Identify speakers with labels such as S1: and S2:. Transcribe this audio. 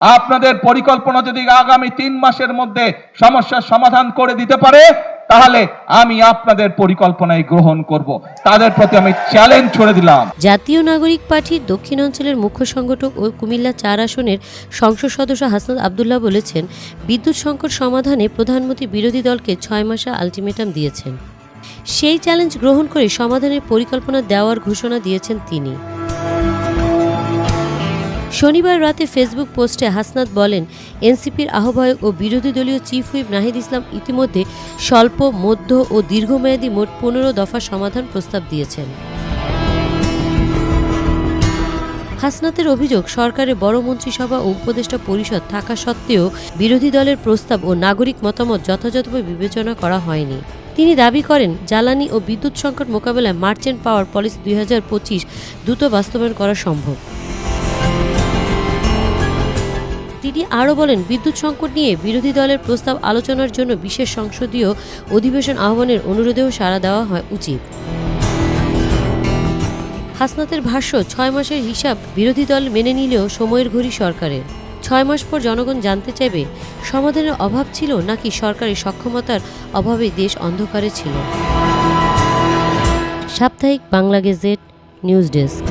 S1: আপনাদের পরিকল্পনা যদি আগামী 3 মাসের মধ্যে সমস্যার সমাধান করে দিতে পারে, তাহলে আমি আপনাদের পরিকল্পনায় গ্রহণ করব। তাদের প্রতি আমি চ্যালেঞ্জ ছুড়ে দিলাম।
S2: জাতীয় নাগরিক পার্টির দক্ষিণাঞ্চলের মুখ্য সংগঠক ও কুমিল্লা 4 আসনের সংসদ সদস্য হাসনাত আব্দুল্লাহ বলেছেন, বিদ্যুৎ সংকট সমাধানে প্রধানমন্ত্রী বিরোধী দলকে 6 মাসের আলটিমেটাম দিয়েছেন। সেই চ্যালেঞ্জ গ্রহণ করে সমাধানের পরিকল্পনা দেওয়ার ঘোষণা দিয়েছেন তিনি। শনিবার রাতে ফেসবুক পোস্টে হাসনাত বলেন, এনসিপির আহ্বায়ক ও বিরোধী দলীয় চিফ হুইপ নাহিদ ইসলাম ইতিমধ্যে স্বল্প, মধ্য ও দীর্ঘমেয়াদী মোট 15 দফা সমাধান প্রস্তাব দিয়েছেন। হাসনাতের অভিযোগ, সরকারের বড় মন্ত্রিসভা ও উপদেষ্টা পরিষদ থাকা সত্ত্বেও বিরোধী দলের প্রস্তাব ও নাগরিক মতামত যথাযথভাবে বিবেচনা করা হয়নি। তিনি দাবি করেন, জ্বালানি ও বিদ্যুৎ সংকট মোকাবেলায় মার্চেন্ট পাওয়ার পলিসি 2025 দ্রুত বাস্তবায়ন করা সম্ভব। তিনি আরও বলেন, বিদ্যুৎ সংকট নিয়ে বিরোধী দলের প্রস্তাব আলোচনার জন্য বিশেষ সংসদীয় অধিবেশন আহ্বানের অনুরোধেও সাড়া দেওয়া হয় উচিত। হাসনাতের ভাষ্য, 6 মাসের হিসাব বিরোধী দল মেনে নিলেও সময়ের ঘড়ি সরকারের। 6 মাস পর জনগণ জানতে চাইবে, সমাধানের অভাব ছিল নাকি সরকারের সক্ষমতার অভাবে দেশ অন্ধকারে ছিল। সাপ্তাহিক বাংলা গেজেট, নিউজ ডেস্ক।